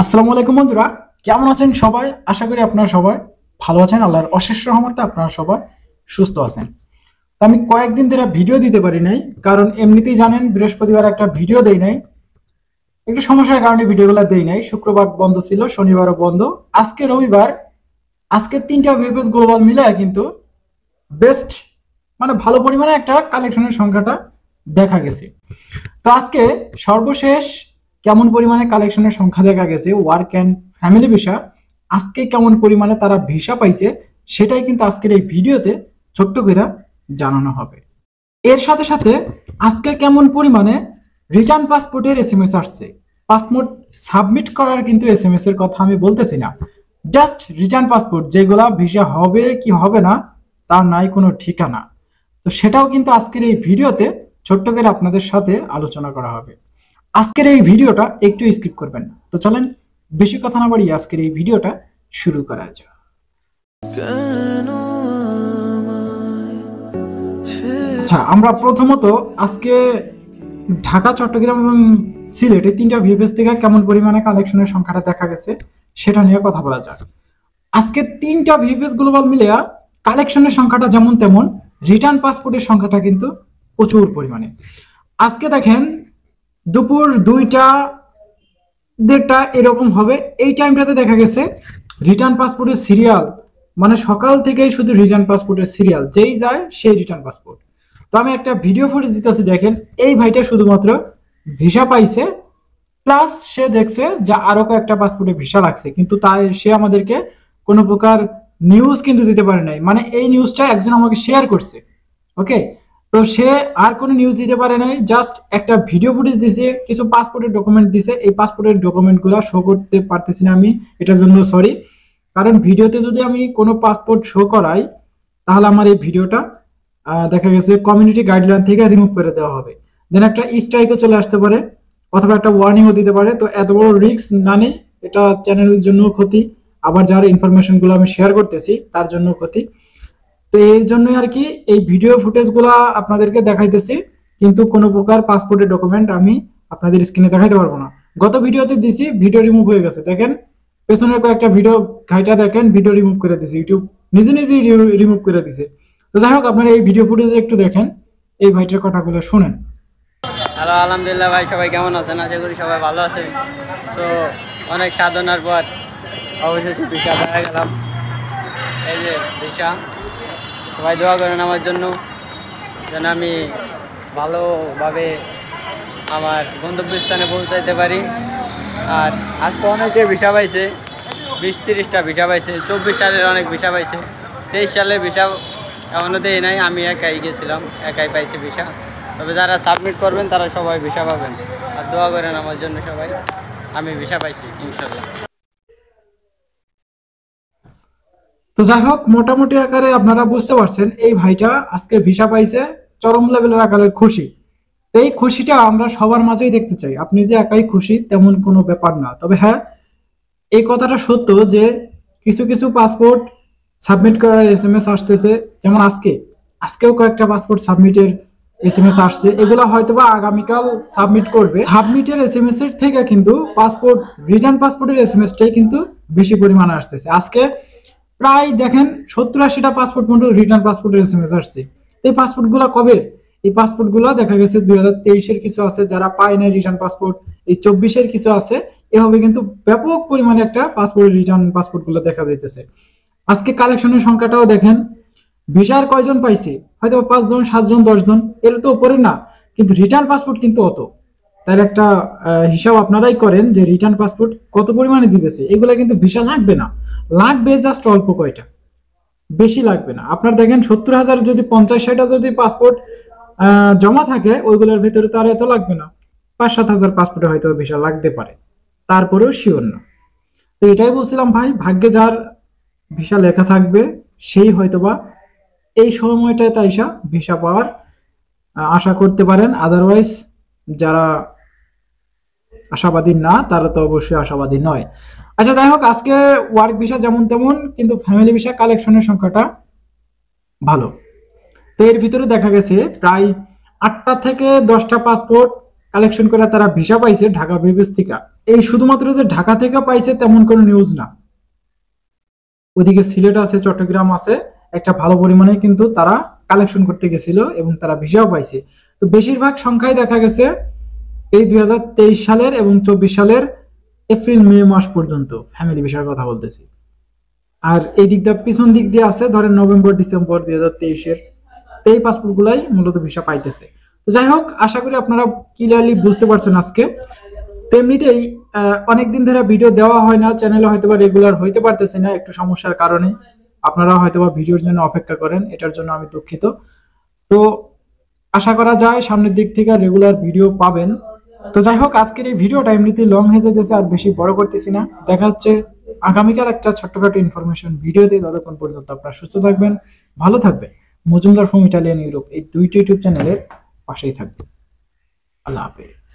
আসসালামু আলাইকুম বন্ধুরা, কেমন আছেন সবাই? আশা করি আপনারা সবাই ভালো আছেন। আল্লাহর অশেষ রহমতে আপনারা সবাই সুস্থ আছেন। তো আমি কয়েকদিন ধরে ভিডিও দিতে পারি নাই, কারণ এমনিতেই জানেন বৃহস্পতিবার একটা ভিডিও দেই নাই, একটু সমস্যার কারণে ভিডিওগুলো দেই নাই। শুক্রবার বন্ধ ছিল, শনিবারও বন্ধ, আজকে রবিবার। আজকে তিনটা ভিপিএস গ্লোবাল মিলে কিন্তু বেস্ট মানে ভালো পরিমাণে একটা কালেকশনের সংখ্যাটা দেখা গেছে। তো আজকে সর্বশেষ কেমন পরিমাণে কালেকশনের সংখ্যা দেখা গেছে ওয়ার্ক অ্যান্ড ফ্যামিলি ভিসা, আজকে কেমন পরিমাণে তারা ভিসা পাইছে সেটাই কিন্তু আজকের এই ভিডিওতে ছোট্ট করে জানানো হবে। এর সাথে সাথে আজকে কেমন পরিমাণে রিটার্ন পাসপোর্টের এসএমএস আসছে। পাসপোর্ট সাবমিট করার কিন্তু এসএমএস এর কথা আমি বলতেছি না, জাস্ট রিটার্ন পাসপোর্ট যেগুলা ভিসা হবে কি হবে না তার নাই কোনো ঠিকানা। তো সেটাও কিন্তু আজকের এই ভিডিওতে ছোট্ট করে আপনাদের সাথে আলোচনা করা হবে। আজকের এই ভিডিওটা একটু স্কিপ করবেন না। তো চলেন বেশি কথা না বাড়িয়ে আজকের এই ভিডিওটা শুরু করা যাক। আচ্ছা, আমরা প্রথমত আজকে ঢাকা, চট্টগ্রাম এবং সিলেট এই তিনটা ভিএফএস থেকে কেমন পরিমাণে কালেকশনের সংখ্যাটা দেখা গেছে সেটা নিয়ে কথা বলা যাক। আজকে তিনটা ভিএফএস গ্লোবাল মিলিয়া কালেকশনের সংখ্যাটা যেমন তেমন, রিটার্ন পাসপোর্টের সংখ্যাটা কিন্তু প্রচুর পরিমাণে। আজকে দেখেন দুপুর 2টা 1:30 এরকম হবে, এই টাইমটাতে দেখা গেছে রিটার্ন পাসপোর্টের সিরিয়াল, মানে সকাল থেকেই শুধু রিটার্ন পাসপোর্টের সিরিয়াল, যেই যায় সেই রিটার্ন পাসপোর্ট। তো আমি একটা ভিডিও ফুটেজ দিতেছি, দেখেন এই ভাইটা শুধুমাত্র ভিসা পাইছে, প্লাস সে দেখছে যে আরো কয়েকটা পাসপোর্টে ভিসা লাগছে, কিন্তু তাই সে আমাদেরকে কোনো প্রকার নিউজ কিন্তু দিতে পারে নাই। মানে এই নিউজটা একজন আমাকে শেয়ার করছে, ওকে। তো সে আর কোনো নিউজ দিতে পারে নাই, জাস্ট একটা ভিডিও ফুটেজ দিছে, কিছু পাসপোর্টের ডকুমেন্ট দিছে। এই পাসপোর্টের ডকুমেন্টগুলো শো করতে পারতেছি না আমি, এটার জন্য সরি। কারণ ভিডিওতে যদি আমি কোনো পাসপোর্ট শো করাই তাহলে আমার এই ভিডিওটা দেখা গেছে কমিউনিটি গাইডলাইন থেকে রিমুভ করে দেওয়া হবে, দেন একটা স্ট্রাইকও চলে আসতে পারে, অথবা একটা ওয়ার্নিংও দিতে পারে। তো এত বড় রিস্ক না নেই, এটা চ্যানেলের জন্য ক্ষতি, আবার যার ইনফরমেশনগুলো আমি শেয়ার করতেছি তার জন্য ক্ষতি। তো এর জন্যই আর কি এই ভিডিও ফুটেজগুলো আপনাদেরকে দেখাইতেছি, কিন্তু কোনো প্রকার পাসপোর্টের ডকুমেন্ট আমি আপনাদের স্ক্রিনে দেখাইতে পারবো না। গত ভিডিওতে দিছি, ভিডিও রিমুভ হয়ে গেছে, দেখেন পেছনের কয়েকটা ভিডিও ঘাইটা দেখেন, ভিডিও রিমুভ করে দিছে, ইউটিউব নিজে নিজেই রিমুভ করে দিছে। তো যাই হোক, আপনারা এই ভিডিও ফুটেজ একটু দেখেন, এই ভাইটার কথাগুলো শুনেন। হ্যালো, আলহামদুলিল্লাহ ভাই, সবাই কেমন আছেন? আশা করি সবাই ভালো আছে। সো অনেক সাধনার পর অবশেষে ভিসা পেয়ে গেলাম। এই যে ভিসা, সবাই দোয়া করেন আমার জন্য, যেন আমি ভালোভাবে আমার গন্তব্যস্থানে পৌঁছাইতে পারি। আর আজকে অনেকে ভিসা পাইছে, 20-30টা ভিসা পাইছে। 24 সালের অনেক ভিসা পাইছে, 23 সালের ভিসা এমনও দেয় নাই, আমি একাই গেছিলাম, একাই পাইছি ভিসা। তবে যারা সাবমিট করবেন তারা সবাই ভিসা পাবেন, আর দোয়া করেন আমার জন্য সবাই। আমি ভিসা পাইছি ইনশাল্লাহ। তো যাই হোক, মোটামুটি আকারে আপনারা বুঝতে পারছেন এই ভাইটা আজকে ভিসা পাইছে, চরম লেভেলের আকারে খুশি। এই খুশিটা আমরা সবার মাঝেই দেখতে চাই। আপনি যে একাই খুশি তেমন কোনো ব্যাপার না। তবে হ্যাঁ, এই কথাটা সত্য যে কিছু কিছু পাসপোর্ট সাবমিট করার এসএমএস আসতেছে, যেমন আজকেও কয়েকটা পাসপোর্ট সাবমিটের এসএমএস আসছে। এগুলো হয়তোবা আগামীকাল সাবমিট করবে। সাবমিটের এসএমএস এর থেকে কিন্তু পাসপোর্ট, রিটার্ন পাসপোর্টের এসএমএসটাই কিন্তু বেশি পরিমাণে আসতেছে। আজকে প্রায় দেখেন 70-80টা পাসপোর্ট মডেল রিটার্ন পাসপোর্টের এসএমএস আসছে। তো এই পাসপোর্টগুলো কবে? এই পাসপোর্টগুলো দেখা গেছে 2023-এর কিছু আছে যারা পায় না রিটার্ন পাসপোর্ট, এই 24-এর কিছু আছে। এভাবে কিন্তু ব্যাপক পরিমাণে একটা পাসপোর্ট, রিটার্ন পাসপোর্টগুলো দেখা যাইতেছে। আজকে কালেকশনের সংখ্যাটাও দেখেন, ভিসার কয়জন পাইছে? হয়তো 5 জন, 7 জন, 10 জন, এর তো উপরে না, কিন্তু রিটার্ন পাসপোর্ট কিন্তু অত। তার একটা হিসাব আপনারাই করেন যে রিটার্ন পাসপোর্ট কত পরিমাণে দিতেছে। এগুলা কিন্তু ভিসা লাগবে না, লাগবে জাস্ট অল্প কয়টা, বেশি লাগবে না। আপনার দেখেন 70,000 যদি 50-60 যদি পাসপোর্ট জমা থাকে, ওইগুলোর ভিতরে তো আর এত লাগবে না। 5-7 হাজার পাসপোর্টে হয়তো ভিসা লাগতে পারে, তারপরেও শিওর না। তো এটাই বলছিলাম ভাই, ভাগ্যে যার ভিসা লেখা থাকবে সেই হয়তোবা এই সময়টায় তাইসা ভিসা পাওয়ার আশা করতে পারেন। আদারওয়াইজ যারা আশাবাদী না তারা তো অবশ্যই আশাবাদী নয়। আচ্ছা, যাই হোক, আজকে ওয়ার্ক ভিসা যেমন তেমন, কিন্তু ফ্যামিলি ভিসা কালেকশনের সংখ্যাটা ভালো। তো এর ভিতরে দেখা গেছে প্রায় 8টা থেকে 10টা পাসপোর্ট কালেকশন করে তারা ভিসা পাইছে ঢাকা ভিএফএস থেকে। এই শুধুমাত্র যে ঢাকা থেকে পাইছে তেমন কোনো নিউজ না, ওদিকে সিলেট আছে, চট্টগ্রাম আছে, একটা ভালো পরিমাণে কিন্তু তারা কালেকশন করতে গেছিল এবং তারা ভিসাও পাইছে। তো বেশিরভাগ সংখ্যায় দেখা গেছে এই 2023 সালের এবং 24 সালের এপ্রিল মে মাস পর্যন্ত, ফ্যামিলি ভিসার কথা বলতেছি। আর এই দিক দিয়ে পিছন দিক দিয়ে আছে ধরেন নভেম্বর ডিসেম্বর 2023-এর, এই পাসপোর্ট গুলাই মূলত ভিসা পাইতেছে। তো যাই হোক, আশা করি আপনারা ক্লিয়ারলি বুঝতে পারছেন আজকে। তেমনিতেই অনেকদিন ধরে ভিডিও দেওয়া হয় না, চ্যানেলে হয়তোবা রেগুলার হইতে পারতেছি না একটু সমস্যার কারণে, আপনারা হয়তোবা ভিডিওর জন্য অপেক্ষা করেন, এটার জন্য আমি দুঃখিত। তো আশা করা যায় সামনের দিক থেকে রেগুলার ভিডিও পাবেন। তো যাই হোক, আজকের এই ভিডিওটা এমনিতেই লং হয়ে যেতেছে, আর বেশি বড় করতেছি না। দেখা হচ্ছে আগামীকাল একটা ছোট্টখাটো ইনফরমেশন ভিডিওতে। ততক্ষণ পর্যন্ত আপনারা সুস্থ থাকবেন, ভালো থাকবেন। মজুমদার ফ্রম ইটালিয়ান ইউরোপ এই দুইটি ইউটিউব চ্যানেলের পাশেই থাকবেন। আল্লাহ হাফেজ।